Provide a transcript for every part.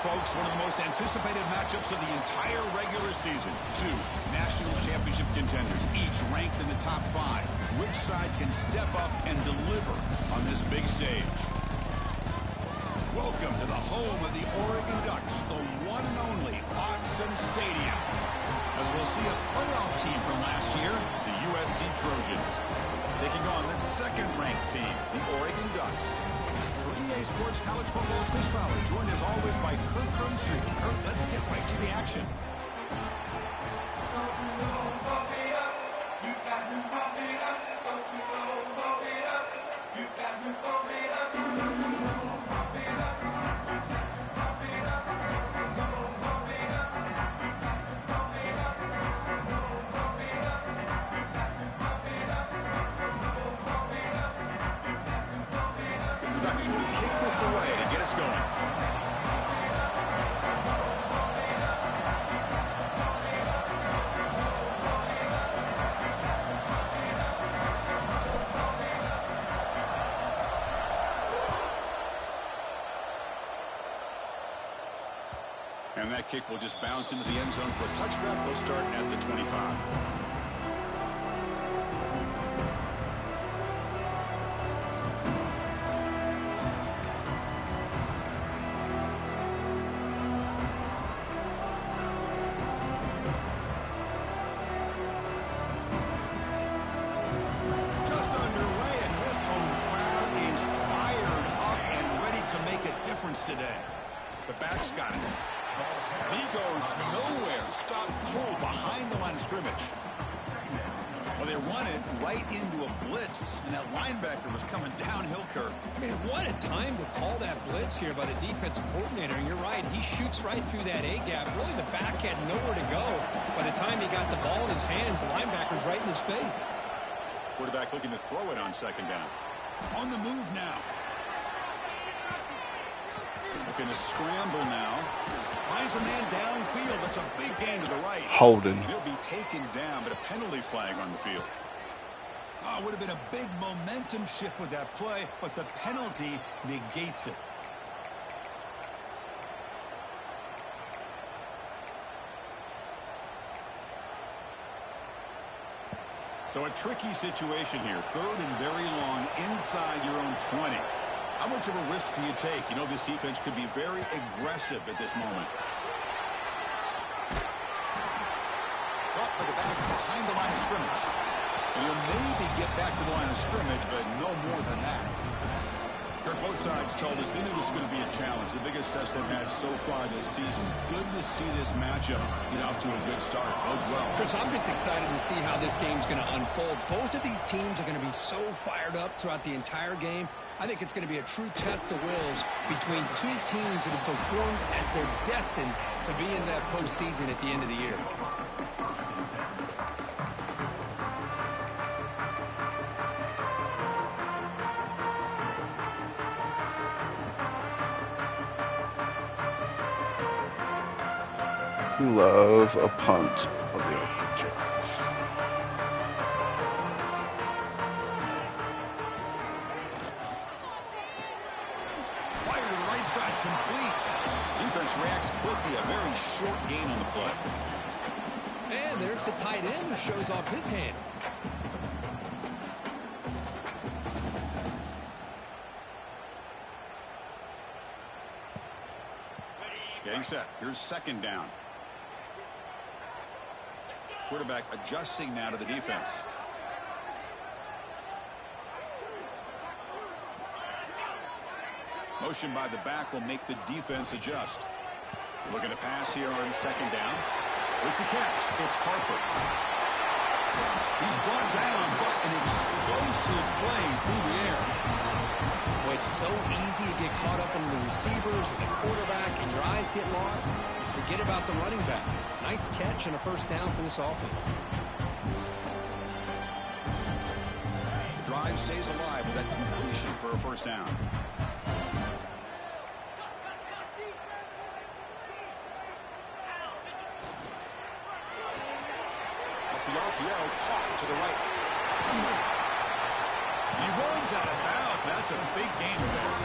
folks, one of the most anticipated matchups of the entire regular season. Two national championship contenders, each ranked in the top 5. Which side can step up and deliver on this big stage? Welcome to the home of the Oregon Ducks, the one and only Autzen Stadium. As we'll see a playoff team from last year, the USC Trojans, taking on the second-ranked team, the Oregon Ducks. For EA Sports College Football, Chris Fowler, joined as always by Kirk Crumstreet. Kirk, let's get right to the action. Ducks will kick this away to get us going. And that kick will just bounce into the end zone for a touchback. They'll start at the 25. Today. The back's got it. He goes nowhere. Stop cold behind the line of scrimmage. Well, they run it right into a blitz, and that linebacker was coming downhill, Kirk. Man, what a time to call that blitz here by the defensive coordinator. And you're right, he shoots right through that A-gap. Really, the back had nowhere to go. By the time he got the ball in his hands, the linebacker's right in his face. Quarterback looking to throw it on second down. On the move now. Looking to scramble now. Finds a man downfield. That's a big gain to the right. Holding. He'll be taken down, but a penalty flag on the field. Oh, would have been a big momentum shift with that play, but the penalty negates it. So a tricky situation here. Third and very long inside your own 20. How much of a risk do you take? You know, this defense could be very aggressive at this moment. Caught by the back behind the line of scrimmage. And he'll maybe get back to the line of scrimmage, but no more than that. Kirk, both sides told us they knew this was going to be a challenge. The biggest test they've had so far this season. Good to see this matchup get off to a good start. Bodes well. Chris, I'm just excited to see how this game's going to unfold. Both of these teams are going to be so fired up throughout the entire game. I think it's going to be a true test of wills between two teams that have performed as they're destined to be in that postseason at the end of the year. Love a punt of the Oakland Chickens. Fire to the right side, complete. Defense reacts quickly, a very short gain on the play. And there's the tight end who shows off his hands. Getting set. Here's second down. Quarterback adjusting now to the defense. Motion by the back will make the defense adjust. Looking to pass here on second down. With the catch, it's Harper. He's brought down, but an explosive play through the air. Well, it's so easy to get caught up in the receivers and the quarterback, and your eyes get lost. Forget about the running back. Nice catch and a first down for this offense. The drive stays alive with that completion for a first down. Off the RPO, caught to the right. He runs out of bounds. That's a big gain there.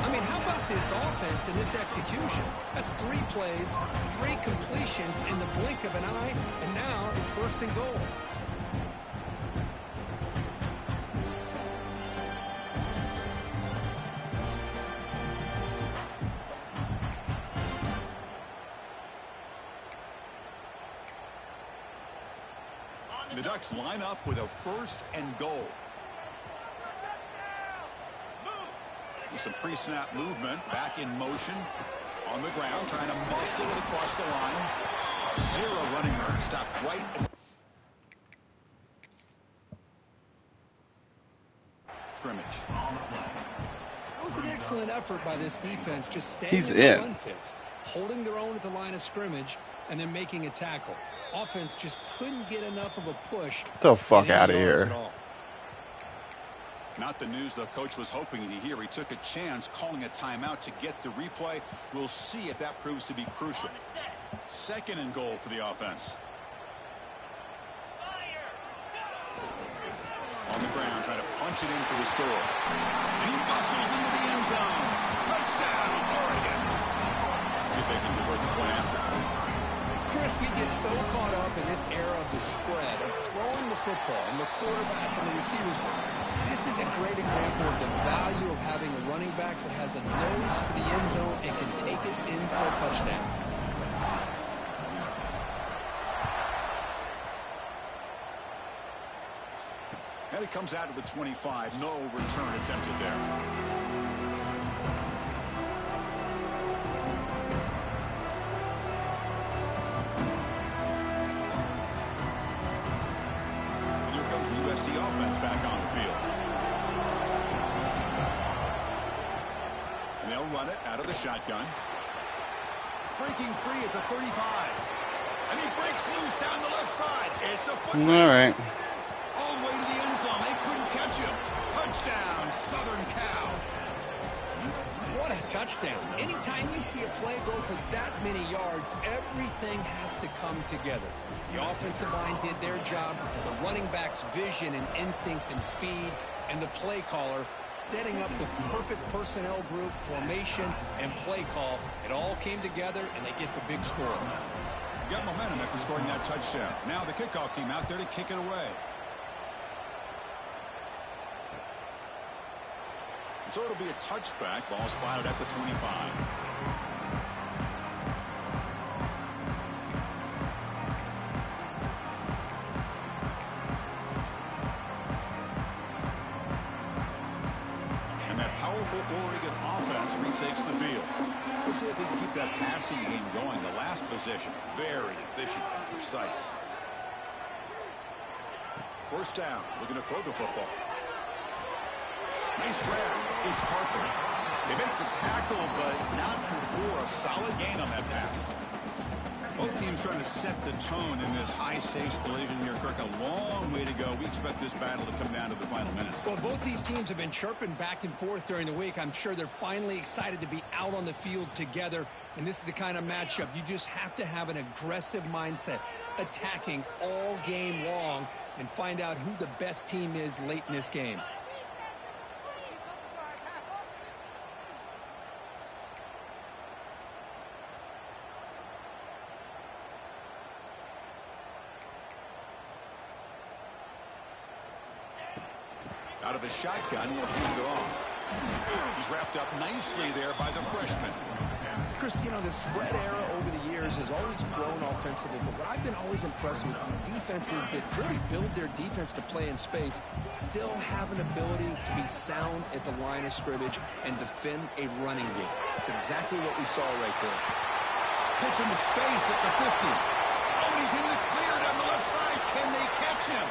I'm mean, how about this offense and this execution? That's 3 plays, 3 completions in the blink of an eye, and now it's 1st and goal. The Ducks line up with a 1st and goal. With some pre-snap movement, back in motion, on the ground, trying to muscle it across the line. 0 running room, stopped right at the scrimmage. That was an excellent effort by this defense, just staying He's in the in. run fits, holding their own at the line of scrimmage, and then making a tackle. Offense just couldn't get enough of a push. Get the fuck to out of any yards here. at all. Not the news the coach was hoping to hear. He took a chance calling a timeout to get the replay. We'll see if that proves to be crucial. 2nd and goal for the offense. On the ground, trying to punch it in for the score. And he muscles into the end zone. Touchdown, Oregon. See if they can convert the point after. Chris, we get so caught up in this era of the spread, of throwing the football and the quarterback and the receivers. This is a great example of the value of having a running back that has a nose for the end zone and can take it in for a touchdown. And it comes out to the 25. No return attempted there. The offense back on the field. And they'll run it out of the shotgun. Breaking free at the 35. And he breaks loose down the left side. It's a foot race. All right. All the way to the end zone. They couldn't catch him. Touchdown, Southern Cal. What a touchdown. Anytime you see a play go for that many yards, everything has to come together. The offensive line did their job, the running back's vision and instincts and speed, and the play caller setting up the perfect personnel group, formation, and play call. It all came together, and they get the big score. Got momentum after scoring that touchdown. Now the kickoff team out there to kick it away. So it'll be a touchback. Ball spotted at the 25. And that powerful Oregon offense retakes the field. Let's see if they can keep that passing game going. The last possession, very efficient and precise. 1st down, looking to throw the football. Nice grab. It's Harper. They make the tackle, but not before a solid gain on that pass. Both teams trying to set the tone in this high-stakes collision here, Kirk. A long way to go. We expect this battle to come down to the final minutes. Well, both these teams have been chirping back and forth during the week. I'm sure they're finally excited to be out on the field together, and this is the kind of matchup you just have to have an aggressive mindset, attacking all game long, and find out who the best team is late in this game. Out of the shotgun, he'll hand it off. He's wrapped up nicely there by the freshman. Chris, you know, the spread era over the years has always grown offensively, but what I've been always impressed with defenses that really build their defense to play in space still have an ability to be sound at the line of scrimmage and defend a running game. It's exactly what we saw right there. Hits into space at the 50. Oh, and he's in the clear down the left side. Can they catch him?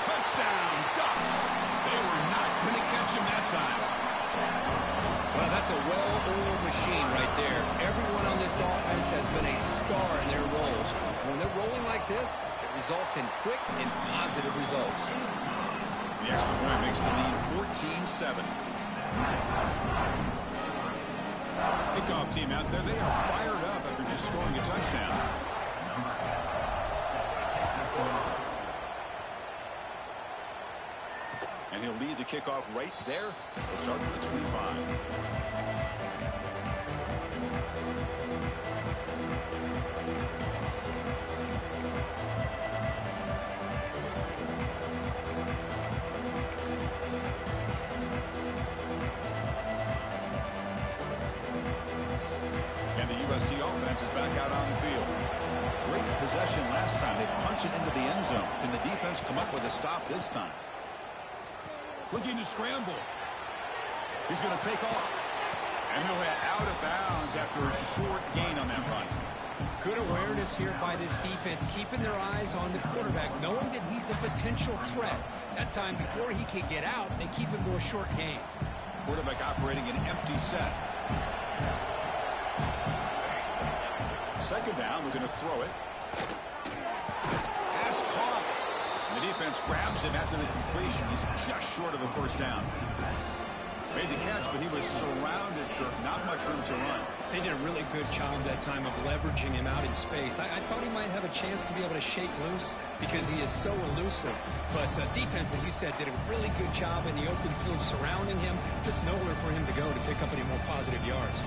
Touchdown, Ducks. They were not going to catch him that time. Well, that's a well-oiled machine right there. Everyone on this offense has been a star in their roles. And when they're rolling like this, it results in quick and positive results. The extra point makes the lead 14-7. Kickoff team out there. They are fired up after just scoring a touchdown. And he'll lead the kickoff right there. We'll start with the 25. And the USC offense is back out on the field. Great possession last time. They punch it into the end zone. Can the defense come up with a stop this time? Looking to scramble. He's going to take off. And he'll head out of bounds after a short gain on that run. Good awareness here by this defense, keeping their eyes on the quarterback, knowing that he's a potential threat. That time, before he can get out, they keep him to a short gain. Quarterback operating an empty set. Second down, we're going to throw it. Pass caught. The defense grabs him after the completion. He's just short of a first down. Made the catch, but he was surrounded for not much room to run. They did a really good job that time of leveraging him out in space. I thought he might have a chance to be able to shake loose because he is so elusive. But defense, as you said, did a really good job in the open field surrounding him. Just nowhere for him to go to pick up any more positive yards.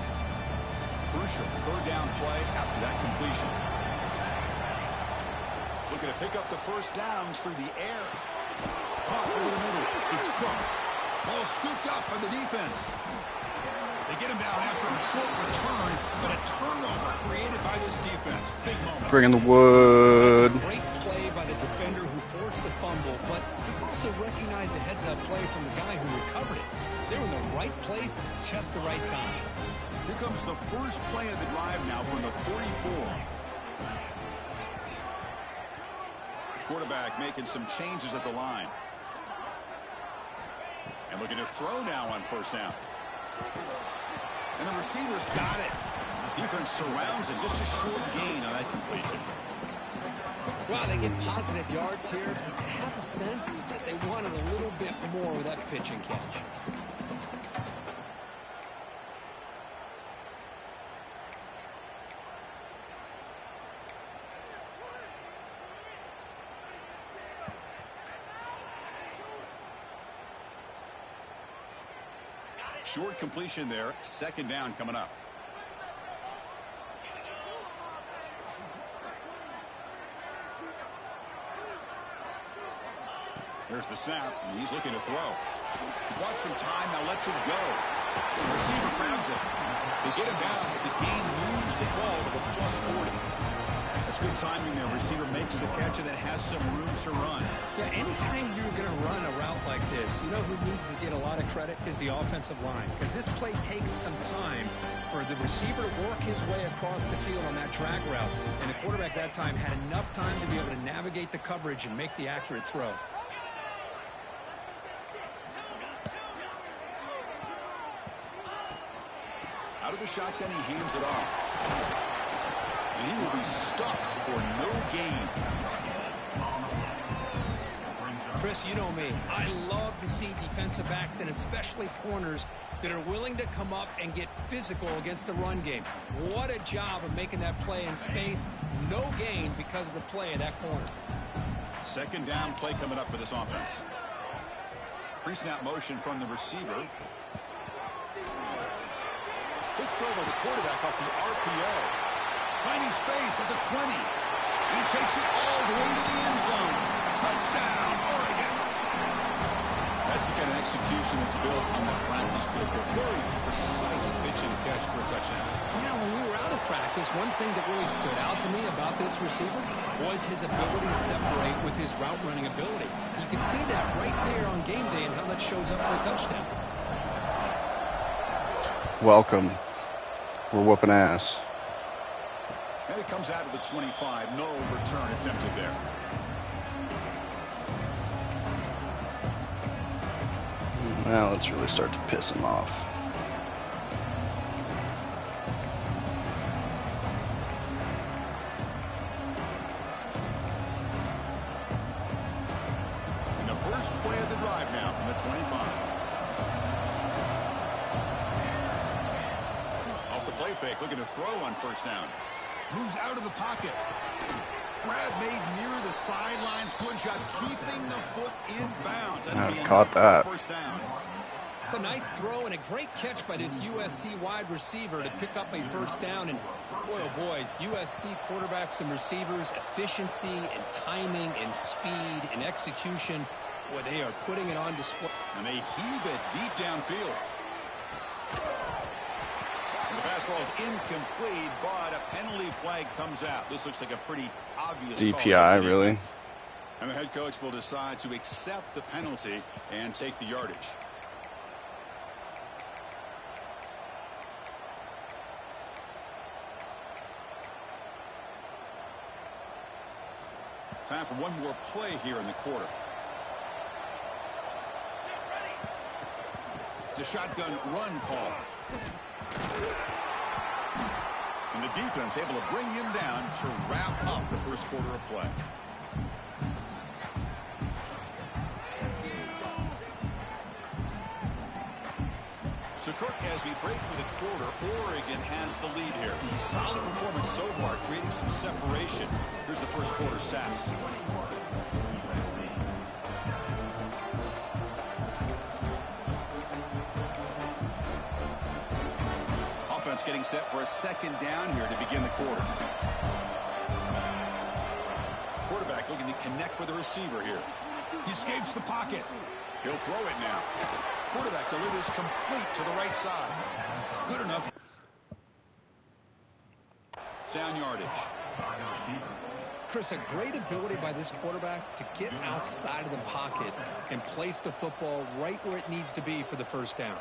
Crucial third down play after that completion. Looking to pick up the first down through the air. Caught over the middle. It's Cook. Ball scooped up by the defense. They get him down after a short return, but a turnover created by this defense. Big moment. Bring in the wood. That's a great play by the defender who forced the fumble, but it's also recognized a heads-up play from the guy who recovered it. They're in the right place at just the right time. Here comes the first play of the drive now from the 44. Quarterback making some changes at the line. And looking to throw now on first down. And the receiver's got it. Defense surrounds him. Just a short gain on that completion. Well, they get positive yards here. I have a sense that they wanted a little bit more with that pitch and catch. Short completion there. Second down coming up. There's the snap. He's looking to throw. He wants some time. Now lets it go. The receiver grabs it. They get him down, but the game moves the ball to the +40. That's good timing there. Receiver makes the catch and then has some room to run. Yeah, anytime you're going to run a route like this, you know who needs to get a lot of credit is the offensive line. Because this play takes some time for the receiver to work his way across the field on that drag route. And the quarterback that time had enough time to be able to navigate the coverage and make the accurate throw. Out of the shotgun, he hands it off. And he will be stuffed for no gain. Chris, you know me. I love to see defensive backs and especially corners that are willing to come up and get physical against the run game. What a job of making that play in space. No gain because of the play of that corner. Second down play coming up for this offense. Pre-snap motion from the receiver. Quick throw by the quarterback off the RPO. Finding space at the 20. And he takes it all the way to the end zone. Touchdown, Oregon. That's the kind of execution that's built on the practice field. A very precise pitch and catch for a touchdown. Yeah, when we were out of practice, one thing that really stood out to me about this receiver was his ability to separate with his route running ability. You can see that right there on game day and how that shows up for a touchdown. Welcome. We're whooping ass. And it comes out of the 25. No return attempted there. Now let's really start to piss him off. And the first play of the drive now from the 25. Off the play fake, looking to throw on first down. Moves out of the pocket. Grab made near the sidelines. Good job keeping the foot in bounds. I've caught that. First down. It's a nice throw and a great catch by this USC wide receiver to pick up a first down. And boy, oh boy, USC quarterbacks and receivers, efficiency and timing and speed and execution. Boy, they are putting it on display. And they heave it deep downfield. And the pass ball is incomplete, but a penalty flag comes out. This looks like a pretty obvious DPI, really. And the head coach will decide to accept the penalty and take the yardage. Time for one more play here in the quarter. It's a shotgun run call. And the defense able to bring him down to wrap up the first quarter of play. So, Kirk, as we break for the quarter, Oregon has the lead here. Solid performance so far, creating some separation. Here's the first quarter stats. Offense getting set for a second down here to begin the quarter. Quarterback looking to connect with the receiver here. He escapes the pocket. He'll throw it now. Quarterback delivers complete to the right side. Good enough. Down yardage. Chris, a great ability by this quarterback to get outside of the pocket and place the football right where it needs to be for the first down.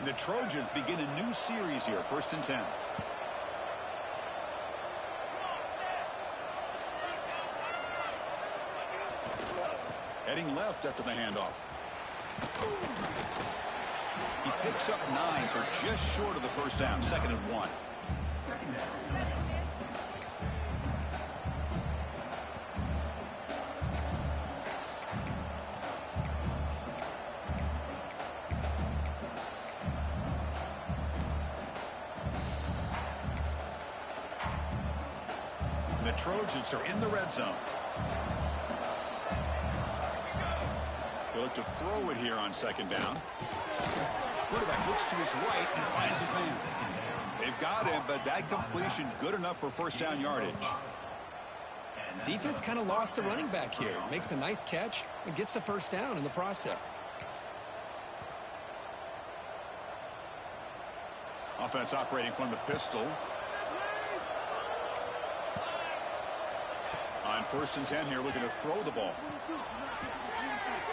The Trojans begin a new series here, 1st and 10. Heading left after the handoff. He picks up 9, so just short of the first down, 2nd and 1. The Trojans are in the red zone. They look to throw it here on 2nd down. Quarterback looks to his right and finds his man. They've got him, but that completion good enough for first down yardage. Defense kind of lost the running back here. Makes a nice catch and gets the first down in the process. Offense operating from the pistol. On 1st and 10 here, looking to throw the ball.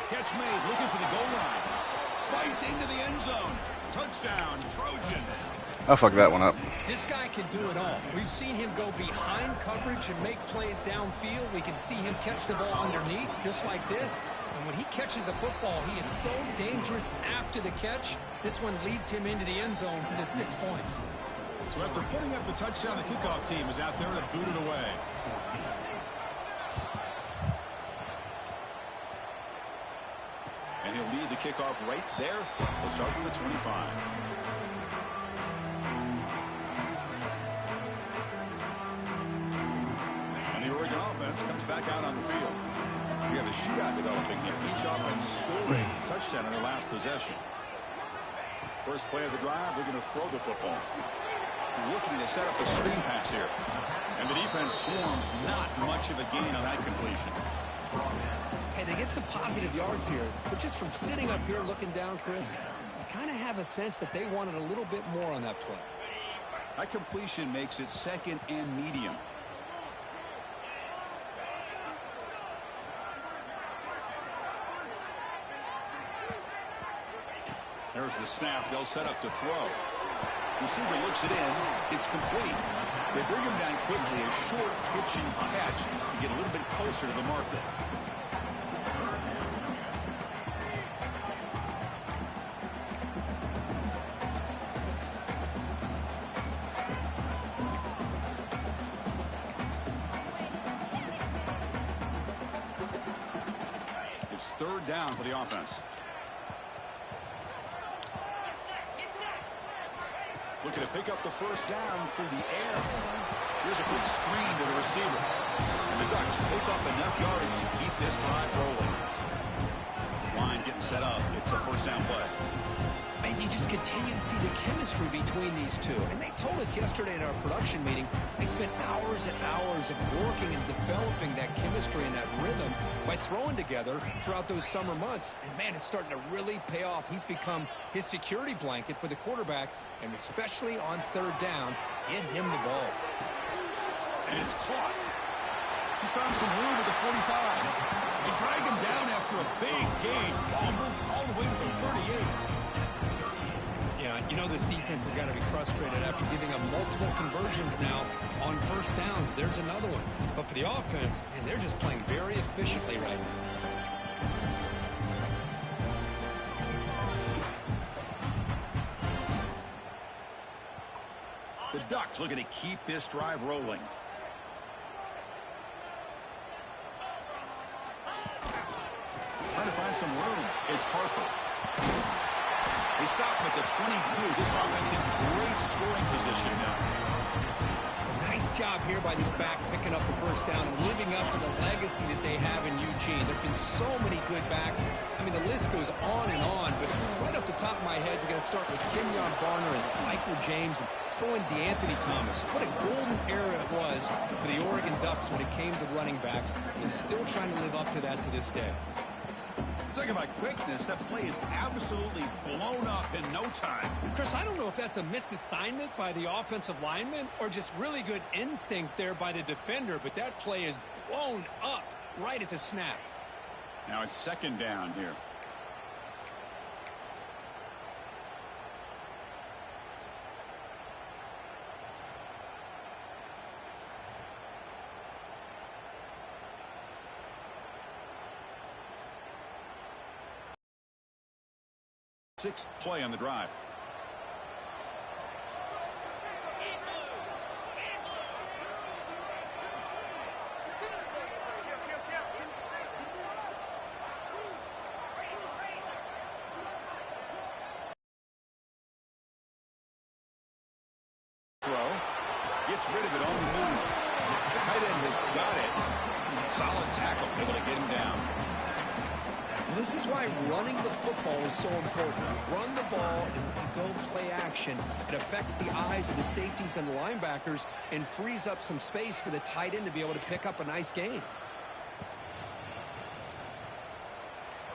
Catch made, looking for the goal line. Fights into the end zone. Touchdown, Trojans. I'll fuck that one up. This guy can do it all. We've seen him go behind coverage and make plays downfield. We can see him catch the ball underneath, just like this. And when he catches a football, he is so dangerous after the catch. This one leads him into the end zone for the 6 points. So after putting up the touchdown, the kickoff team is out there to boot it away. And he'll lead the kickoff right there. We'll start from the 25. And the Oregon offense comes back out on the field. We have a shootout developing here. Each offense scoring a touchdown in their last possession. First play of the drive, they're going to throw the football. Looking to set up a screen pass here. And the defense swarms, not much of a gain on that completion. Hey, they get some positive yards here, but just from sitting up here looking down, Chris, I kind of have a sense that they wanted a little bit more on that play. That completion makes it 2nd and medium. There's the snap. They'll set up to throw. Receiver looks it in. It's complete. They bring him down quickly. A short pitching catch to get a little bit closer to the marker. It's third down for the offense. Looking to pick up the first down through the air. Here's a quick screen to the receiver. And the Ducks pick up enough yardage to keep this drive rolling. This line getting set up. It's a first down play. And you just continue to see the chemistry between these two. And they told us yesterday in our production meeting, they spent hours and hours of working and developing that chemistry and that rhythm by throwing together throughout those summer months. And, man, it's starting to really pay off. He's become his security blanket for the quarterback, and especially on third down, get him the ball. And it's caught. He's found some room at the 45. They drag him down after a big gain. Ball moved all the way to the 38. Yeah, you know this defense has got to be frustrated after giving up multiple conversions now on first downs. There's another one. But for the offense, and they're just playing very efficiently right now. The Ducks looking to keep this drive rolling. Trying to find some room. It's Harper. They stop him at the 22. This offense in great scoring position now. Nice job here by this back picking up the first down and living up to the legacy that they have in Eugene. There have been so many good backs. I mean, the list goes on and on, but right off the top of my head, you got to start with Kenyon Barner and Michael James and throw in DeAnthony Thomas. What a golden era it was for the Oregon Ducks when it came to running backs. They're still trying to live up to that to this day. Talking about quickness, that play is absolutely blown up in no time. Chris, I don't know if that's a misassignment by the offensive lineman or just really good instincts there by the defender, but that play is blown up right at the snap. Now it's second down here. Sixth play on the drive. Throw. Gets rid of it on the move. The tight end has got it. Solid tackle, able to get him down. This is why running the football is so important. You run the ball, and when you go play action, it affects the eyes of the safeties and the linebackers and frees up some space for the tight end to be able to pick up a nice gain.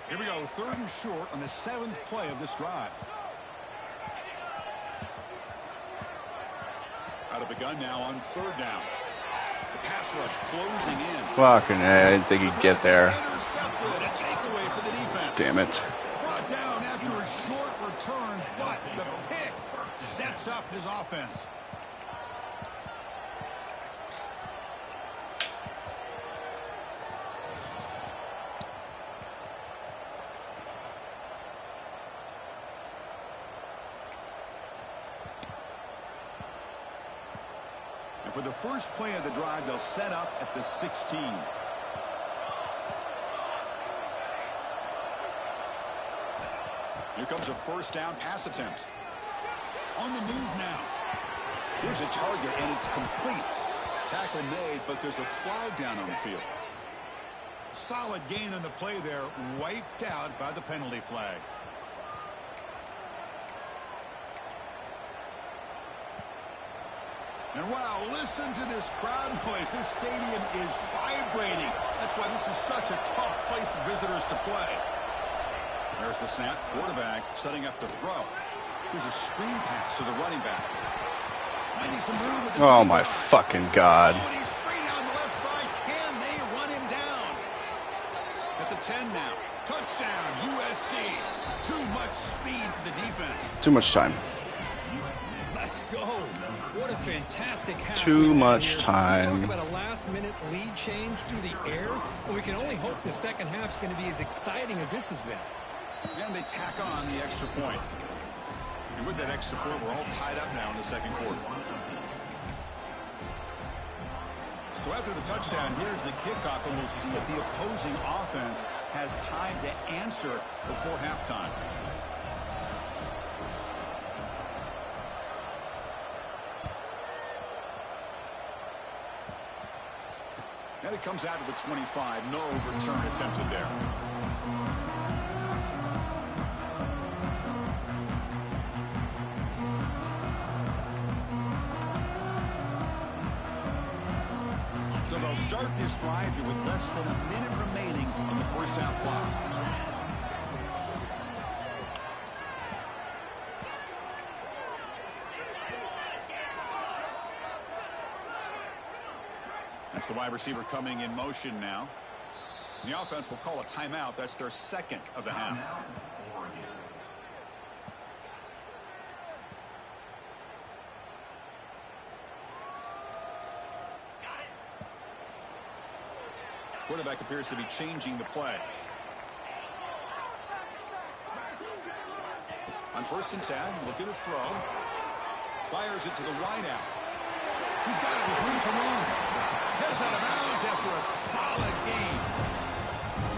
Here we go, third and short on the seventh play of this drive. Out of the gun now on third down. The pass rush closing in. Fucking I didn't think he'd get there. Damn it. Brought down after a short return, but the pick sets up his offense. And for the first play of the drive, they'll set up at the 16. Here comes a first down pass attempt. On the move now. Here's a target, and it's complete. Tackle made, but there's a flag down on the field. Solid gain on the play there, wiped out by the penalty flag. And wow, listen to this crowd noise. This stadium is vibrating. That's why this is such a tough place for visitors to play. There's the snap. Quarterback setting up the throw. Here's a screen pass to the running back. Finding some room with the oh my fucking god. Oh, and he's free down the left side. Can they run him down? At the 10 now. Touchdown, USC. Too much speed for the defense. Too much time. Let's go. What a fantastic half. Too much time. We talk about a last-minute lead change through the air. Well, we can only hope the second half's going to be as exciting as this has been. And they tack on the extra point. And with that extra point, we're all tied up now in the second quarter. So after the touchdown, here's the kickoff, and we'll see if the opposing offense has time to answer before halftime. And it comes out to the 25. No return attempted there. So they'll start this drive here with less than a minute remaining on the first half clock. That's the wide receiver coming in motion now. The offense will call a timeout. That's their second of the half. Quarterback appears to be changing the play. On 1st and 10, looking to throw. Fires it to the wideout. He's got it with room to run. Heads out of bounds after a solid game.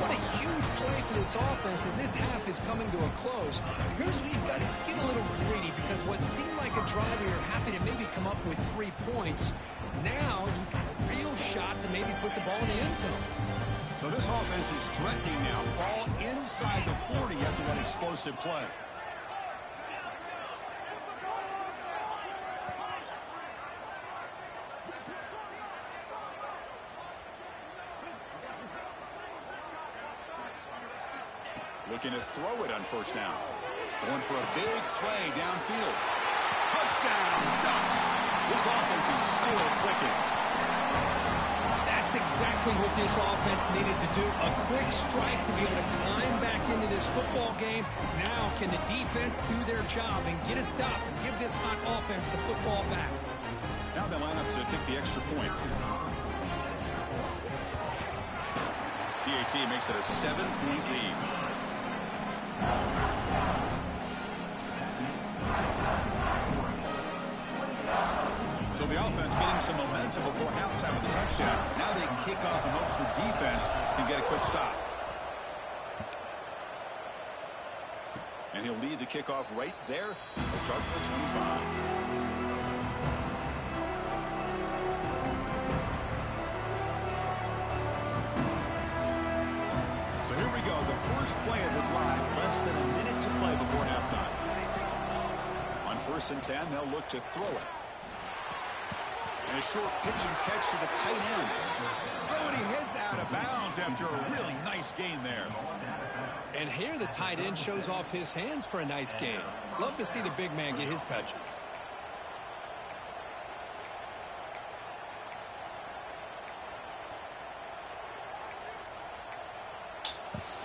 What a huge play for this offense as this half is coming to a close. Here's where you've got to get a little greedy, because what seemed like a drive where you're happy to maybe come up with 3 points, now you've got a real shot to maybe put the ball in the end zone. So this offense is threatening now. Ball inside the 40 after that explosive play. Looking to throw it on 1st down. Going for a big play downfield. Touchdown, Ducks. This offense is still clicking. That's exactly what this offense needed to do. A quick strike to be able to climb back into this football game. Now can the defense do their job and get a stop and give this hot offense the football back? Now they line up to kick the extra point. PAT makes it a 7-point lead. So the offense getting some momentum before halftime with the touchdown. Now they kick off in hopes the defense can get a quick stop. And he'll lead the kickoff right there. He'll start with the 25. So here we go, the first play of the drive, less than a minute to play before halftime. On 1st and 10, they'll look to throw it. And a short pitch and catch to the tight end. Oh, and he heads out of bounds after a really nice gain there. And here the tight end shows off his hands for a nice game. Love to see the big man get his touches.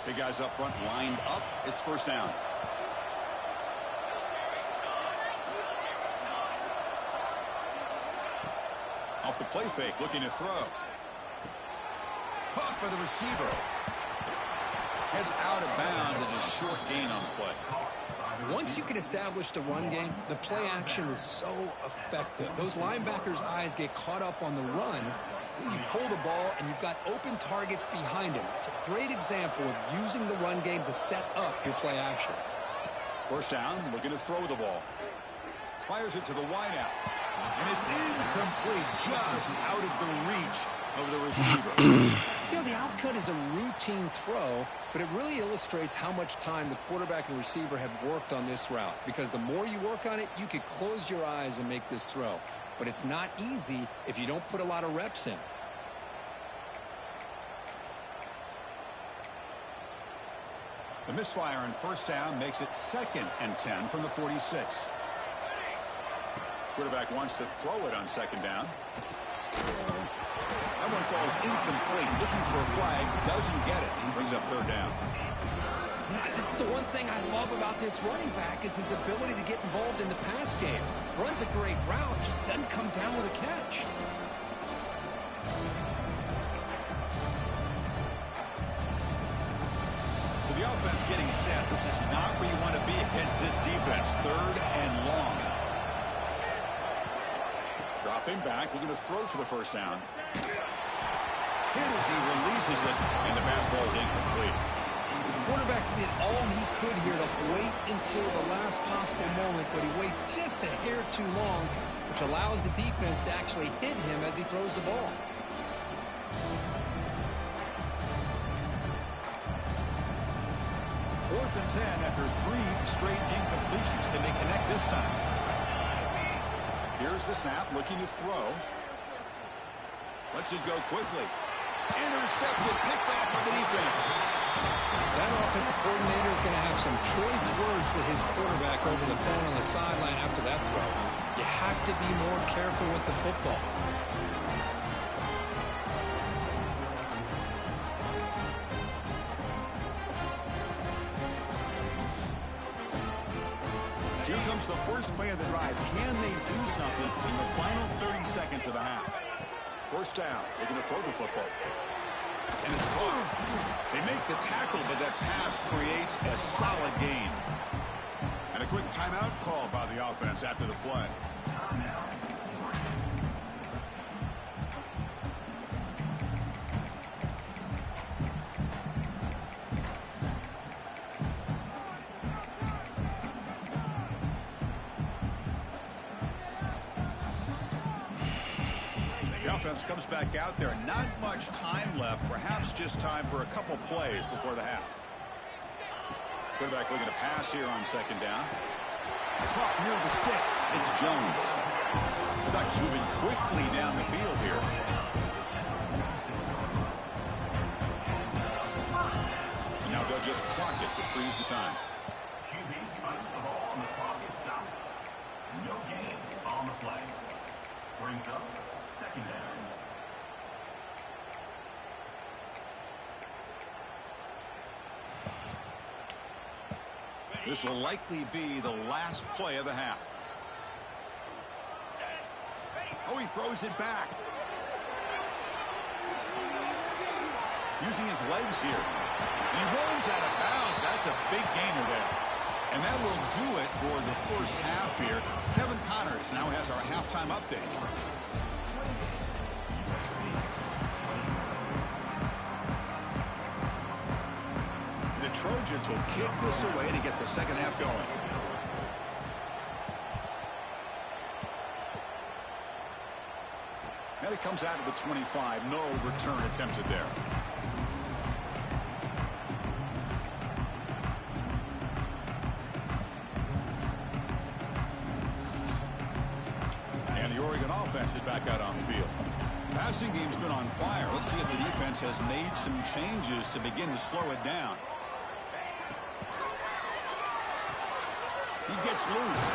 Big guys up front lined up. It's 1st down. Off the play fake, looking to throw. Caught by the receiver. Heads out of bounds as a short gain on the play. Once you can establish the run game, the play action is so effective. Those linebackers' eyes get caught up on the run. Then you pull the ball, and you've got open targets behind him. It's a great example of using the run game to set up your play action. 1st down, looking to throw the ball. Fires it to the wideout. And it's incomplete, just out of the reach of the receiver. You know, the outcut is a routine throw, but it really illustrates how much time the quarterback and receiver have worked on this route. Because the more you work on it, you could close your eyes and make this throw. But it's not easy if you don't put a lot of reps in. The misfire on 1st down makes it 2nd and 10 from the 46. Quarterback wants to throw it on 2nd down. That one falls incomplete. Looking for a flag. Doesn't get it. Brings up 3rd down. Yeah, this is the one thing I love about this running back is his ability to get involved in the pass game. Runs a great route, just doesn't come down with a catch. So the offense getting set. This is not where you want to be against this defense. 3rd and long. Dropping back, looking to throw for the 1st down. Hit as he releases it, and the pass ball is incomplete. quarterback did all he could here to wait until the last possible moment, but he waits just a hair too long, which allows the defense to actually hit him as he throws the ball. Fourth and 10 after 3 straight incompletions. Can they connect this time? Here's the snap, looking to throw. Lets it go quickly. Intercepted, picked off by the defense. That offensive coordinator is going to have some choice words for his quarterback over the phone on the sideline after that throw. You have to be more careful with the football. Here comes the first play of the drive. Can they do something in the final 30 seconds of the half? First down, looking to throw the football. And it's caught. They make the tackle, but that pass creates a solid gain. And a quick timeout call by the offense after the play. Comes back out there. Not much time left. Perhaps just time for a couple plays before the half. Quarterback looking to pass here on second down. Caught near the sticks. It's Jones. The Ducks moving quickly down the field here. And now they'll just clock it to freeze the time. QB spikes the ball and the clock is stopped. No gain on the play. Brings up second down. This will likely be the last play of the half. Oh, he throws it back. Using his legs here. He runs out of bounds. That's a big gainer there. And that will do it for the first half here. Kevin Connors now has our halftime update. Trojans will kick this away to get the second half going. And it comes out of the 25. No return attempted there. And the Oregon offense is back out on the field. Passing game's been on fire. Let's see if the defense has made some changes to begin to slow it down. He gets loose,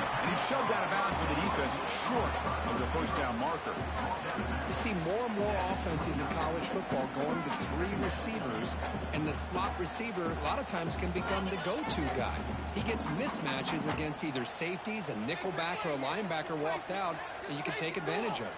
and he's shoved out of bounds by the defense short of the first down marker. You see more and more offenses in college football going to 3 receivers, and the slot receiver a lot of times can become the go-to guy. He gets mismatches against either safeties, a nickelback, or a linebacker walked out, and you can take advantage of it.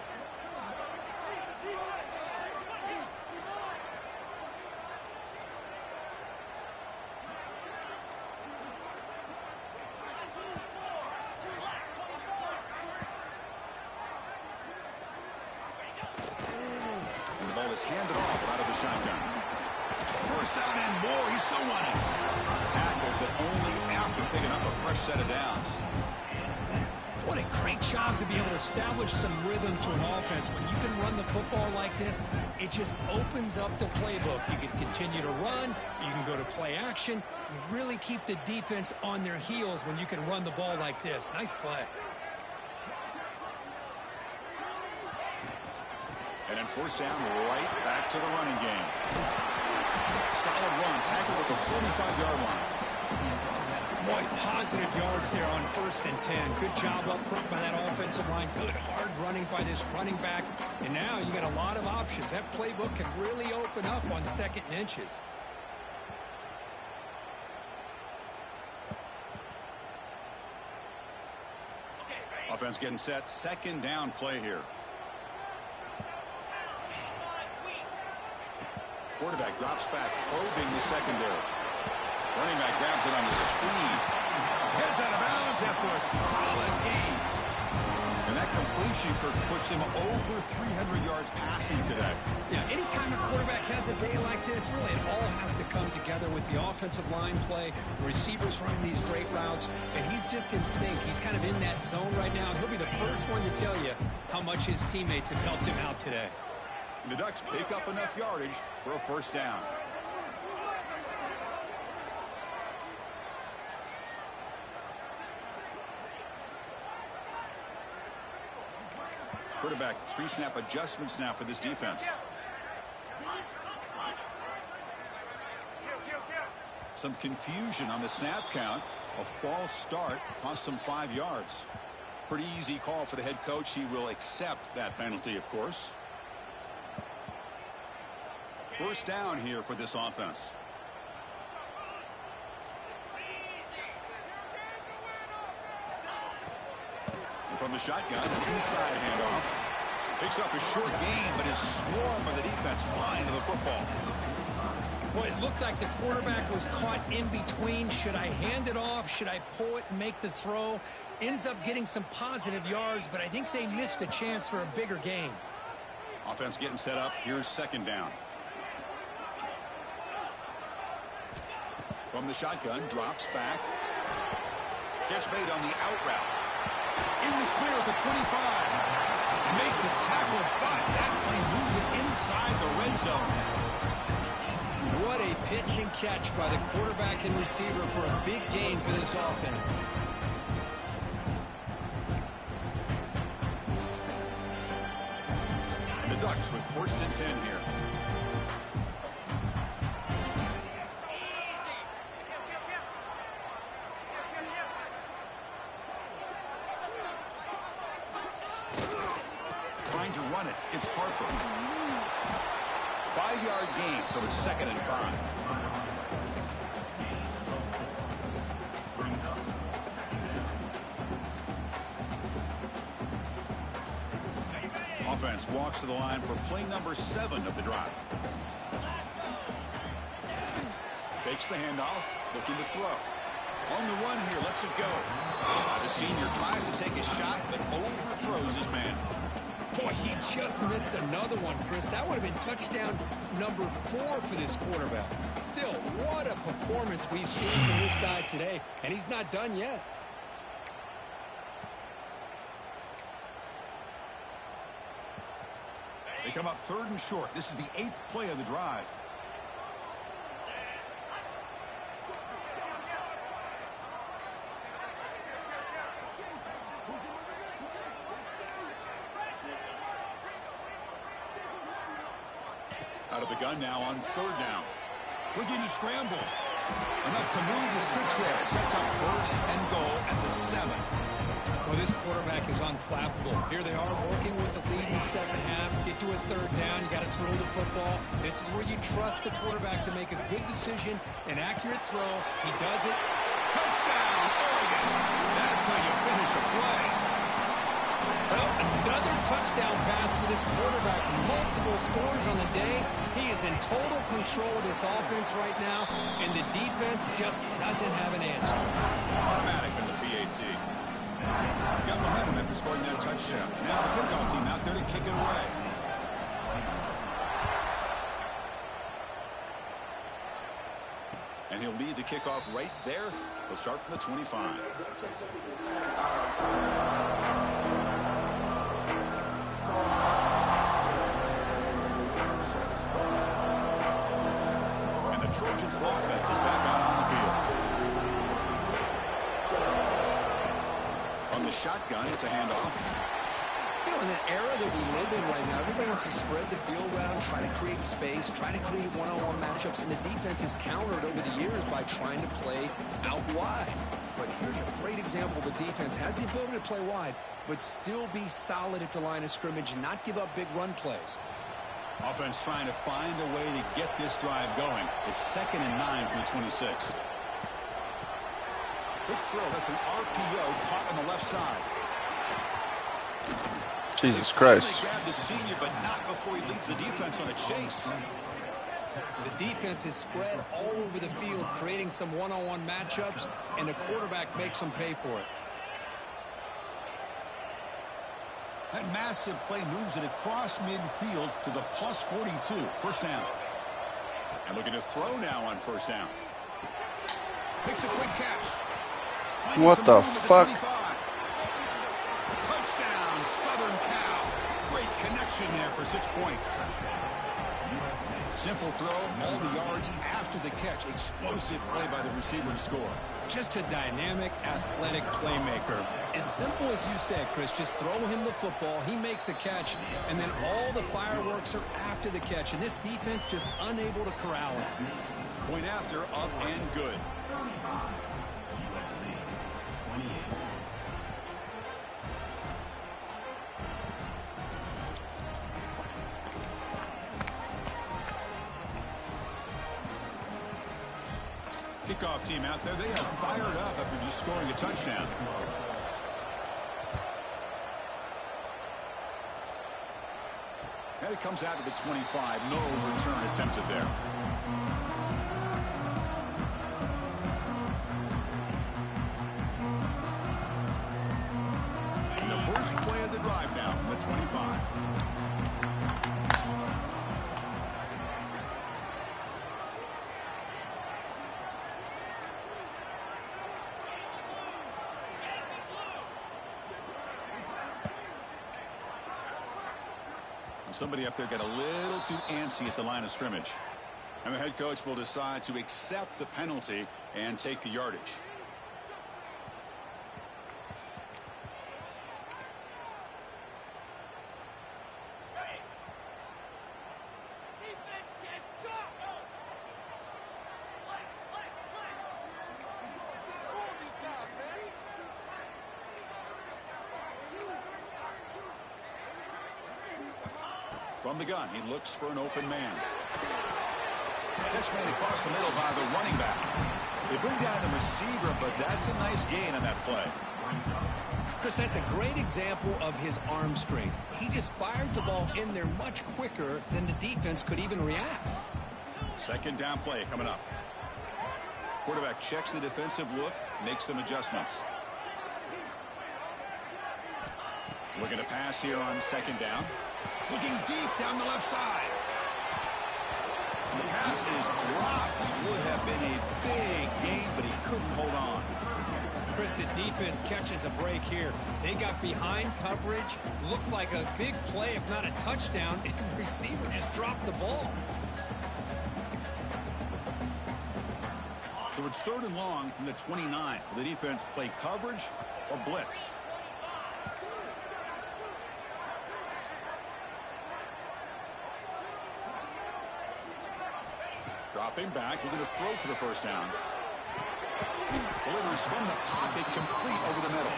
Is handed off out of the shotgun. First down and more. He's still running. Tackled, but only after picking up a fresh set of downs. What a great job to be able to establish some rhythm to an offense. When you can run the football like this, it just opens up the playbook. You can continue to run. You can go to play action. You really keep the defense on their heels when you can run the ball like this. Nice play. And then first down, right back to the running game. Solid run, tackled at the 45-yard line. Boy, positive yards there on 1st and 10. Good job up front by that offensive line. Good hard running by this running back. And now you got a lot of options. That playbook can really open up on 2nd and inches. Offense getting set. 2nd down play here. Quarterback drops back, probing the secondary. Running back grabs it on the screen. Heads out of bounds after a solid gain. And that completes distribution, Kirk, puts him over 300 yards passing today. Yeah, anytime a quarterback has a day like this, really it all has to come together with the offensive line play, the receivers running these great routes, and he's just in sync. He's kind of in that zone right now, and he'll be the first one to tell you how much his teammates have helped him out today. And the Ducks pick up enough yardage for a first down. Quarterback pre-snap adjustments now for this defense. Some confusion on the snap count. A false start cost them 5 yards. Pretty easy call for the head coach. He will accept that penalty, of course. First down here for this offense. And from the shotgun, an inside handoff. Picks up a short gain, but is swarmed by the defense flying to the football. Boy, it looked like the quarterback was caught in between. Should I hand it off? Should I pull it and make the throw? Ends up getting some positive yards, but I think they missed a chance for a bigger gain. Offense getting set up. Here's second down. From the shotgun, drops back. Catch made on the out route. In the clear at the 25. Make the tackle, but that play moves it inside the red zone. What a pitch and catch by the quarterback and receiver for a big gain for this offense. And the Ducks with first and 10 here. Trying to run it. It's Harper. 5-yard gain, so it's 2nd and 5. Offense walks to the line for play number 7 of the drive. Takes the handoff, looking to throw. On the run here, lets it go. The senior tries to take a shot, but overthrows his man. Boy, he just missed another one, Chris. That would have been touchdown number 4 for this quarterback. Still, what a performance we've seen from this guy today, and he's not done yet. They come up 3rd and short. This is the 8th play of the drive. Out of the gun now on 3rd down. Looking to scramble. Enough to move the 6 there. Sets up 1st and goal at the 7. Well, this quarterback is unflappable. Here they are working with the lead in the second half. Get to a 3rd down. You got to throw the football. This is where you trust the quarterback to make a good decision, an accurate throw. He does it. Touchdown, Oregon. That's how you finish a play. Well, another touchdown pass for this quarterback. Multiple scores on the day. He is in total control of this offense right now, and the defense just doesn't have an answer. Automatic in the PAT. Got momentum after scoring that touchdown. Now the kickoff team out there to kick it away. And he'll lead the kickoff right there. He'll start from the 25. And the Trojans offense is back out on the field. On the shotgun, it's a handoff. You know, in the era that we live in right now, everybody wants to spread the field around, try to create space, try to create one-on-one matchups, and the defense is countered over the years by trying to play out wide. But here's a great example. The defense has the ability to play wide, but still be solid at the line of scrimmage and not give up big run plays. Offense trying to find a way to get this drive going. It's 2nd and 9 from the 26. Quick throw. That's an RPO caught on the left side. Jesus Christ. They grab the senior, but not before he leads the defense on a chase. The defense is spread all over the field, creating some one-on-one matchups, and the quarterback makes them pay for it. That massive play moves it across midfield to the plus 42. First down. And looking to throw now on first down. Makes a quick catch. What the fuck? Touchdown, Southern Cal. Great connection there for 6 points. Simple throw, all the yards after the catch. Explosive play by the receiver to score. Just a dynamic, athletic playmaker. As simple as you said, Chris, just throw him the football, he makes a catch, and then all the fireworks are after the catch, and this defense just unable to corral him. Point after, up and good. Kickoff team out there, they have fired up after just scoring a touchdown. And it comes out to the 25. No return attempted there. And the first play of the drive now from the 25. Somebody up there got a little too antsy at the line of scrimmage. And the head coach will decide to accept the penalty and take the yardage. From the gun, he looks for an open man. Catch made across the middle by the running back. They bring down the receiver, but that's a nice gain on that play. Chris, that's a great example of his arm strength. He just fired the ball in there much quicker than the defense could even react. Second down play coming up. Quarterback checks the defensive look, makes some adjustments. Looking to pass here on second down. Looking deep down the left side. And the pass is dropped. Would have been a big gain, but he couldn't hold on. Chris, the defense catches a break here. They got behind coverage, looked like a big play, if not a touchdown, and the receiver just dropped the ball. So it's third and long from the 29. Will the defense play coverage or blitz? Dropping back, looking to throw for the first down. Delivers from the pocket, complete over the middle.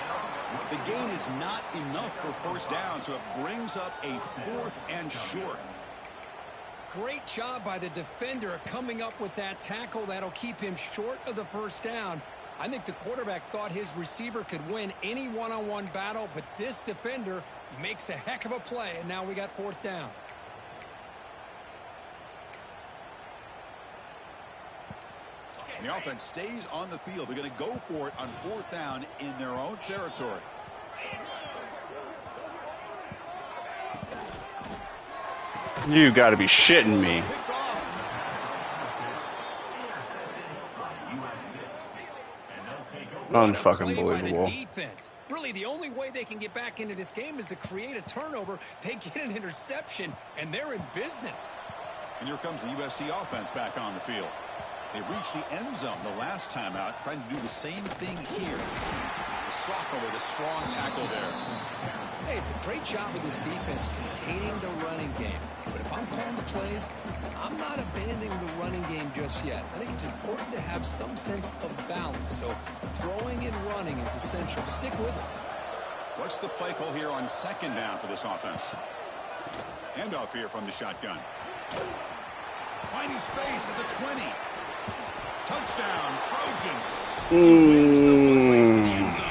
The gain is not enough for first down, so it brings up a 4th and short. Great job by the defender coming up with that tackle. That'll keep him short of the first down. I think the quarterback thought his receiver could win any one-on-one battle, but this defender makes a heck of a play, and now we got 4th down. And the offense stays on the field. They're going to go for it on 4th down in their own territory. You got to be shitting me. Unfucking believable. Defense. Really, the only way they can get back into this game is to create a turnover. They get an interception, and they're in business. And here comes the USC offense back on the field. They reached the end zone the last time out, trying to do the same thing here. Soccer with a strong tackle there. Hey, it's a great job of this defense containing the running game. But if I'm calling the plays, I'm not abandoning the running game just yet. I think it's important to have some sense of balance. So throwing and running is essential. Stick with it. What's the play call here on second down for this offense? Handoff here from the shotgun. Finding space at the 20. Touchdown, Trojans. Wins the footways to the end zone.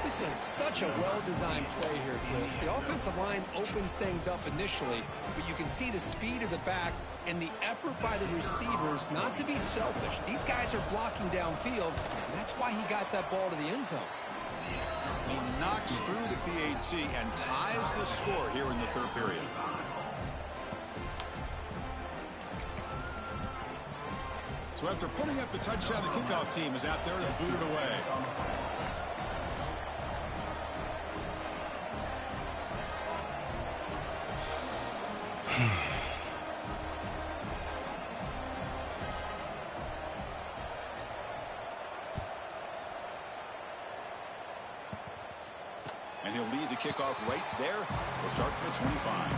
This is such a well-designed play here, Chris. The offensive line opens things up initially, but you can see the speed of the back and the effort by the receivers not to be selfish. These guys are blocking downfield, and that's why he got that ball to the end zone. He knocks through the PAT and ties the score here in the third period. So after putting up the touchdown, the kickoff team is out there to boot it away. And he'll lead the kickoff right there. We'll start at the 25.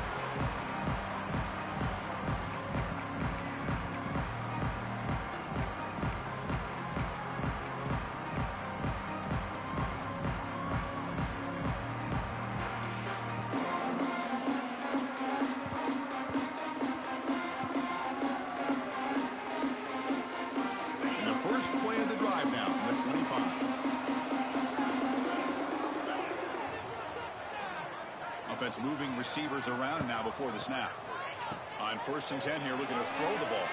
First play of the drive now from the 25. Offense moving receivers around now before the snap. On 1st and 10 here, looking to throw the ball.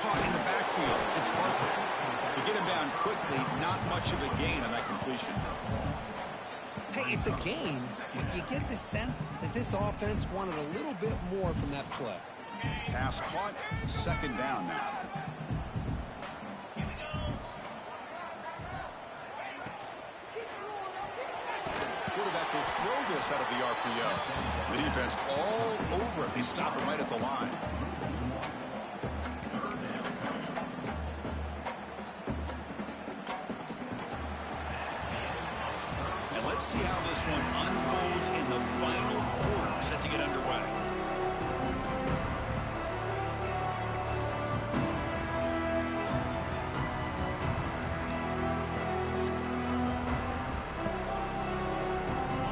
Caught in the backfield. It's Parker. To get him down quickly, not much of a gain on that completion. Hey, it's a gain, but you get the sense that this offense wanted a little bit more from that play. Pass caught, 2nd down now. Quarterback will throw this out of the RPO. The defense all over it. They stop him right at the line. And let's see how this one unfolds in the final quarter, set to get underway.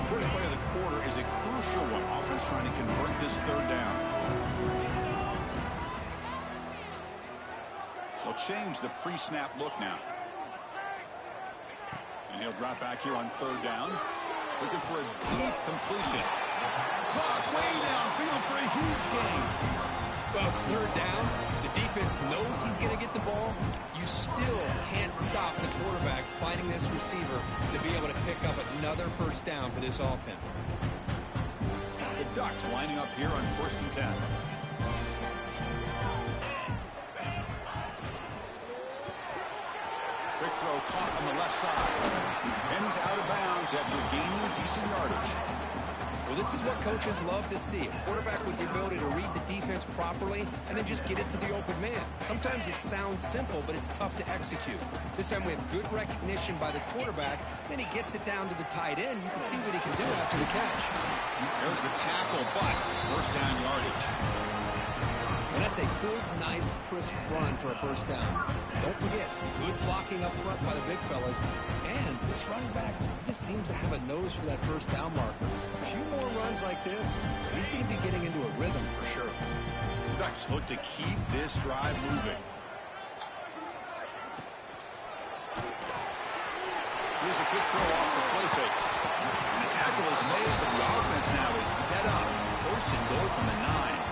First play of the quarter is a crucial one. Offense trying to convert this 3rd down. They'll change the pre-snap look now. And he'll drop back here on 3rd down. Looking for a deep completion. Caught way downfield for a huge gain. Well, it's 3rd down. The defense knows he's going to get the ball. You still can't stop the quarterback finding this receiver to be able to pick up another 1st down for this offense. The Ducks lining up here on 1st and 10. Quick throw caught on the left side. And he's out of bounds after gaining decent yardage. Well, this is what coaches love to see. A quarterback with the ability to read the defense properly and then just get it to the open man. Sometimes it sounds simple, but it's tough to execute. This time we have good recognition by the quarterback. Then he gets it down to the tight end. You can see what he can do after the catch. There's the tackle, but 1st down yardage. And that's a good, nice, crisp run for a 1st down. Don't forget, good blocking up front by the big fellas. And this running back just seems to have a nose for that 1st down marker. A few more runs like this, he's going to be getting into a rhythm for sure. Ducks look to keep this drive moving. Here's a quick throw off the play fake. And the tackle is made, but the offense now is set up. 1st and goal from the 9.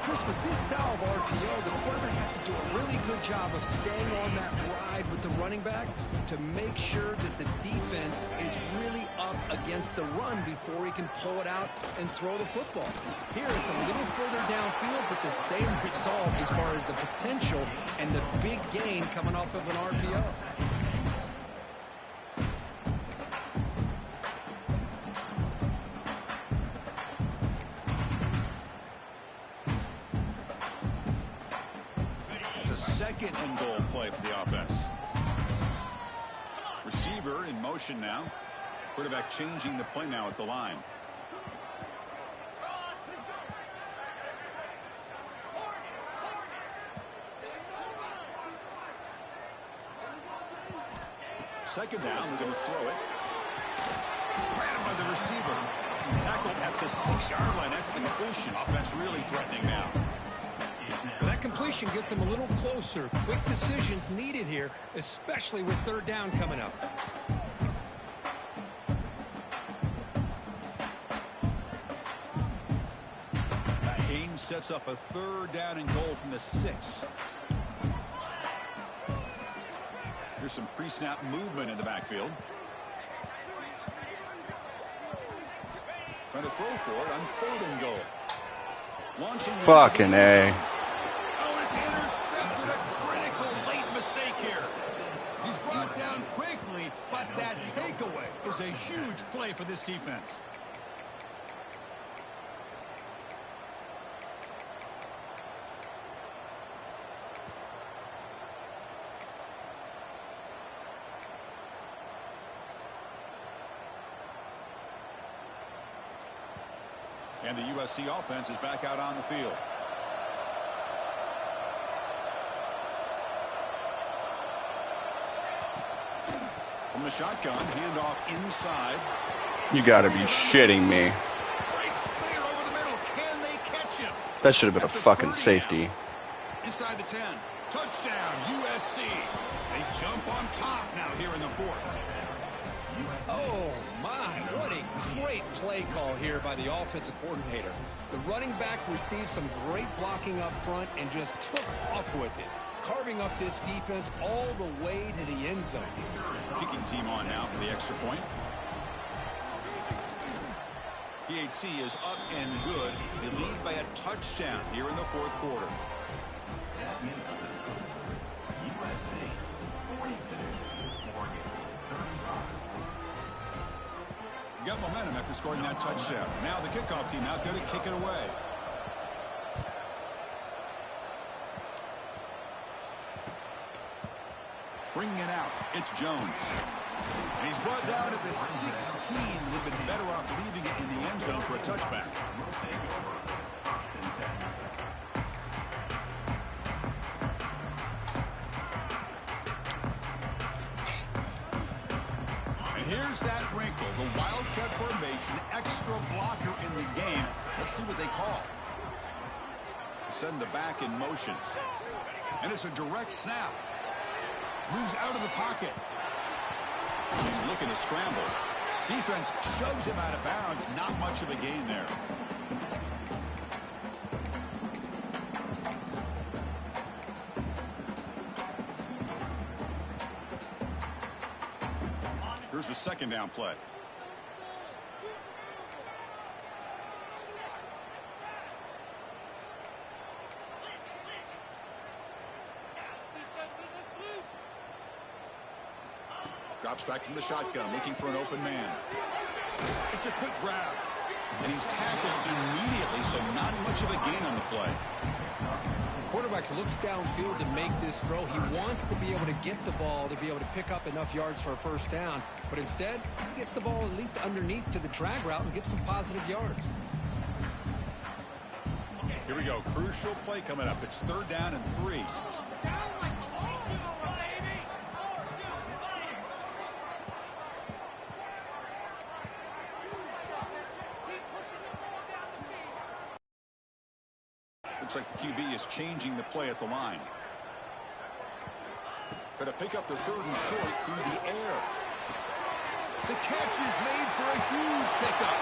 Chris, with this style of RPO, the quarterback has to do a really good job of staying on that ride with the running back to make sure that the defense is really up against the run before he can pull it out and throw the football. Here, it's a little further downfield, but the same result as far as the potential and the big gain coming off of an RPO. Second and goal play for the offense. Receiver in motion now. Quarterback changing the play now at the line. Second down, we're going to throw it. Grabbed by the receiver. Tackled at the 6-yard line after the completion. Offense really threatening now. Well, that completion gets him a little closer. Quick decisions needed here, especially with 3rd down coming up. Haynes sets up a 3rd down and goal from the 6. Here's some pre-snap movement in the backfield. Trying to throw for it on 3rd and goal. Launching. Fucking A. Oh, it's intercepted. A critical late mistake here. He's brought down quickly, but that takeaway is a huge play for this defense. And the USC offense is back out on the field. From the shotgun, handoff inside. You gotta be shitting me. Breaks clear over the middle. Can they catch him? That should have been a fucking safety. Inside the 10. Touchdown, USC. They jump on top now here in the 4th. Oh, my. What a great play call here by the offensive coordinator. The running back received some great blocking up front and just took off with it, carving up this defense all the way to the end zone. Kicking team on now for the extra point. PAT is up and good. They lead by a touchdown here in the 4th quarter. That means the score. USC 42, Oregon 35. Got momentum after scoring that touchdown. Now the kickoff team out there to kick it away. Bringing it out, it's Jones. And he's brought down at the 16. Would have been better off leaving it in the end zone for a touchback. And here's that wrinkle, the Wildcat formation, extra blocker in the game. Let's see what they call. Send the back in motion. And it's a direct snap. Moves out of the pocket. He's looking to scramble. Defense shoves him out of bounds. Not much of a gain there. Here's the 2nd down play. Drops back from the shotgun, looking for an open man. It's a quick grab. And he's tackled immediately, so not much of a gain on the play. The quarterback looks downfield to make this throw. He wants to be able to get the ball to be able to pick up enough yards for a 1st down. But instead, he gets the ball at least underneath to the drag route and gets some positive yards. Here we go. Crucial play coming up. It's 3rd down and 3. Looks like the QB is changing the play at the line. Try to pick up the 3rd and short through the air. The catch is made for a huge pickup.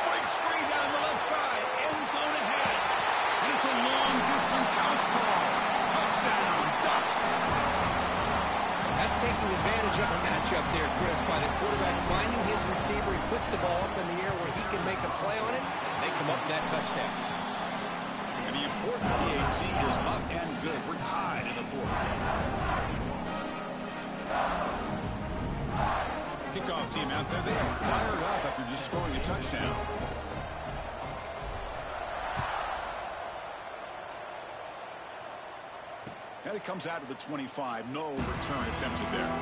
Breaks free down the left side. End zone ahead. And it's a long-distance house call. Touchdown, Ducks. That's taking advantage of a matchup there, Chris, by the quarterback finding his receiver. He puts the ball up in the air where he can make a play on it. They come up with that touchdown. And the important PAT is up and good. We're tied in the 4th. Kickoff team out there. They are fired up after just scoring a touchdown. And it comes out of the 25. No return attempted there.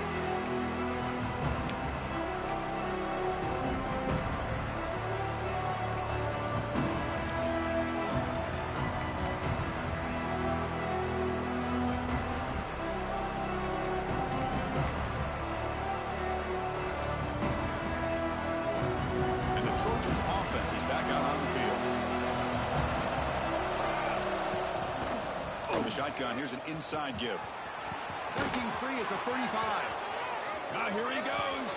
Trojans offense is back out on the field. From the shotgun, here's an inside give. Breaking free at the 35. Now here he goes.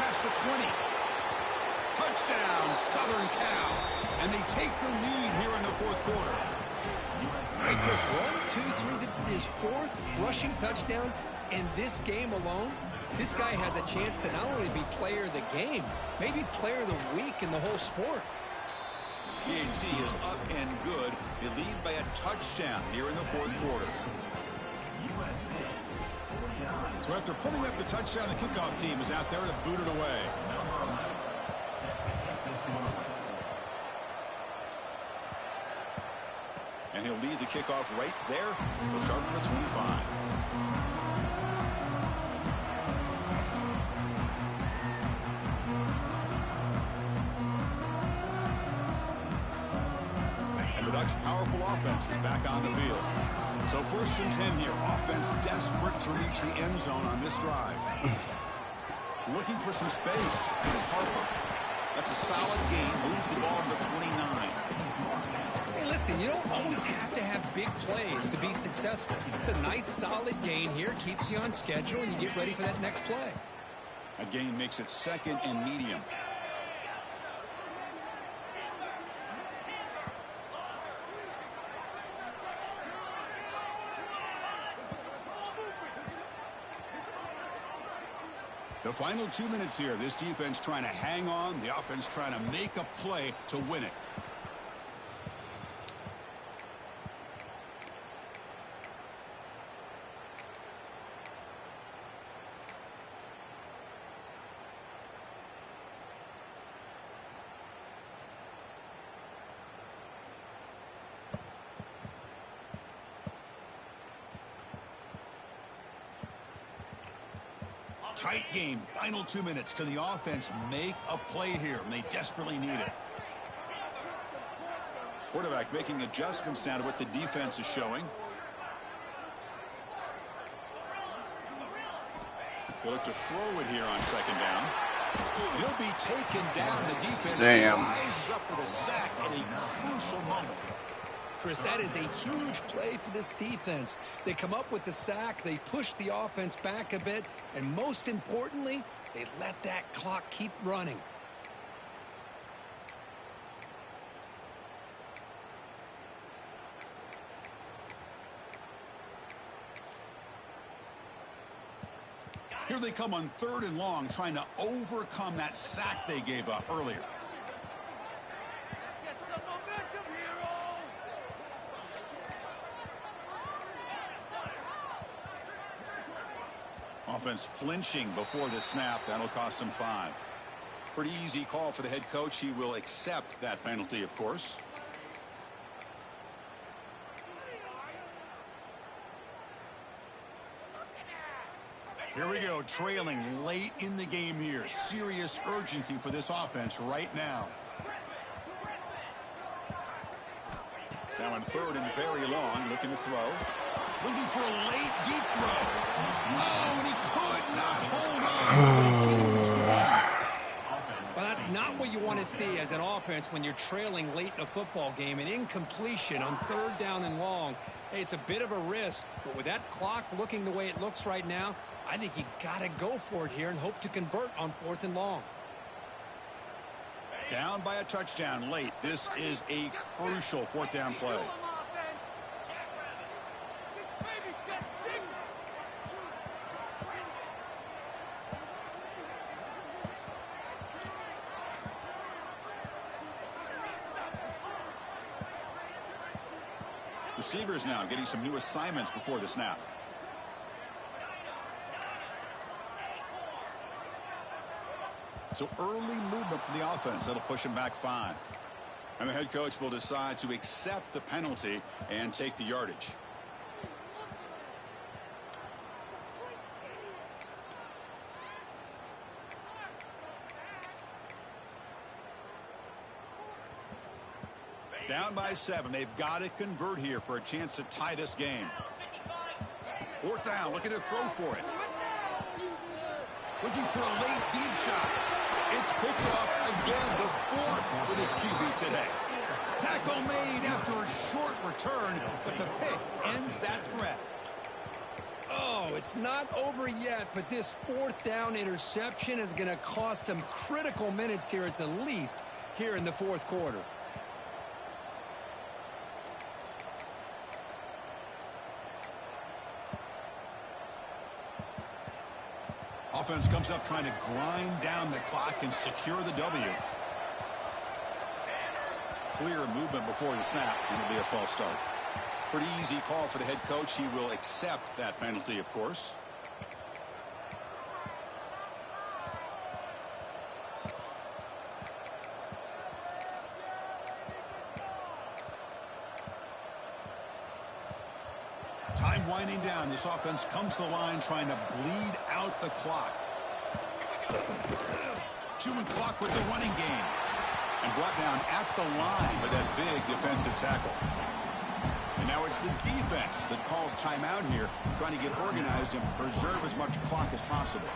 Past the 20. Touchdown, Southern Cal. And they take the lead here in the 4th quarter. Hey, Chris, 1, 2, 3. This is his 4th rushing touchdown in this game alone. This guy has a chance to not only be player of the game, maybe player of the week in the whole sport. PAT is up and good. They lead by a touchdown here in the fourth quarter. So after putting up the touchdown, the kickoff team is out there to boot it away. And he'll lead the kickoff right there. He'll start on the 25. And the Ducks' powerful offense is back on the field. So 1st and 10 here. Offense desperate to reach the end zone on this drive. Looking for some space. It's Harper. That's a solid gain. Moves the ball to the 29. Hey, listen, you don't always have to have big plays to be successful. It's a nice, solid gain here. Keeps you on schedule, and you get ready for that next play. A gain makes it 2nd and medium. The final 2 minutes here. This defense trying to hang on. The offense trying to make a play to win it. Tight game. Final 2 minutes. Can the offense make a play here? And they desperately need it. Quarterback making adjustments now to what the defense is showing. They look to throw it here on 2nd down. He'll be taken down. The defense rises up with a sack at a crucial moment. Chris, that is a huge play for this defense. They come up with the sack, they push the offense back a bit, and most importantly, they let that clock keep running. Here they come on 3rd and long, trying to overcome that sack they gave up earlier. Offense flinching before the snap. That'll cost him 5. Pretty easy call for the head coach. He will accept that penalty, of course. Here we go, trailing late in the game here. Serious urgency for this offense right now. Now in 3rd and very long, looking to throw. Looking for a late deep throw. Oh, and he could not hold on. Well, that's not what you want to see as an offense when you're trailing late in a football game. An incompletion on 3rd down and long. Hey, it's a bit of a risk, but with that clock looking the way it looks right now, I think you got to go for it here and hope to convert on 4th and long. Down by a touchdown late. This is a crucial 4th down play. Receivers now getting some new assignments before the snap. So early movement from the offense. That'll push him back 5. And the head coach will decide to accept the penalty and take the yardage. Down by 7. They've got to convert here for a chance to tie this game. 4th down. Looking to throw for it. Looking for a late deep shot. It's picked off again, the 4th for this QB today. Tackle made after a short return, but the pick ends that threat. Oh, it's not over yet, but this 4th down interception is going to cost them critical minutes here at the least here in the 4th quarter. offense comes up trying to grind down the clock and secure the W. Clear movement before the snap, and it'll be a false start. Pretty easy call for the head coach. He will accept that penalty, of course. Time winding down. This offense comes to the line trying to bleed out the clock. Chewing clock with the running game. And brought down at the line by that big defensive tackle. And now it's the defense that calls timeout here, trying to get organized and preserve as much clock as possible.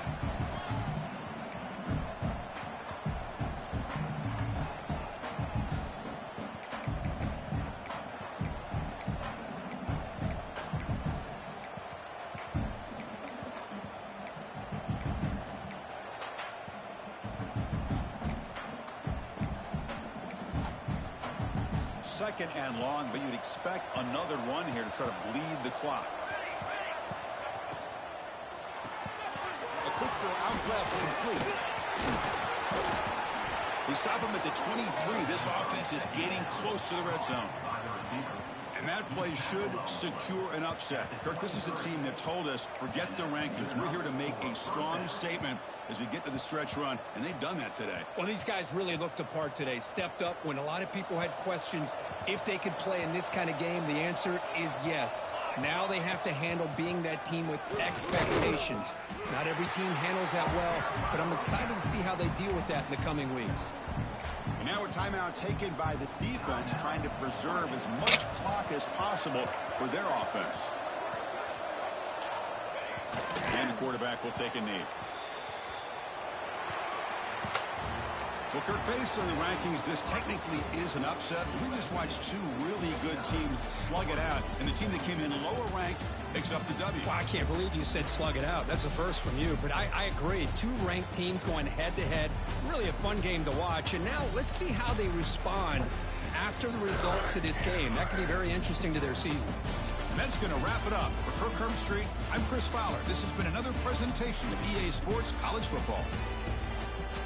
Second and long, but you'd expect another run here to try to bleed the clock. A quick throw out left, complete. They stop him at the 23. This offense is getting close to the red zone. And that play should secure an upset. Kirk, this is a team that told us, forget the rankings. We're here to make a strong statement as we get to the stretch run, and they've done that today. Well, these guys really looked apart today, stepped up when a lot of people had questions if they could play in this kind of game. The answer is yes. Now they have to handle being that team with expectations. Not every team handles that well, but I'm excited to see how they deal with that in the coming weeks. And now a timeout taken by the defense, trying to preserve as much clock as possible for their offense. And the quarterback will take a knee. Well, Kirk, based on the rankings, this technically is an upset. We just watched two really good teams slug it out, and the team that came in lower ranked picks up the W. Well, I can't believe you said slug it out. That's a first from you, but I agree. Two ranked teams going head-to-head. Really a fun game to watch. And now let's see how they respond after the results of this game. That could be very interesting to their season. And that's going to wrap it up. For Kirk Herbstreit, I'm Chris Fowler. This has been another presentation of EA Sports College Football.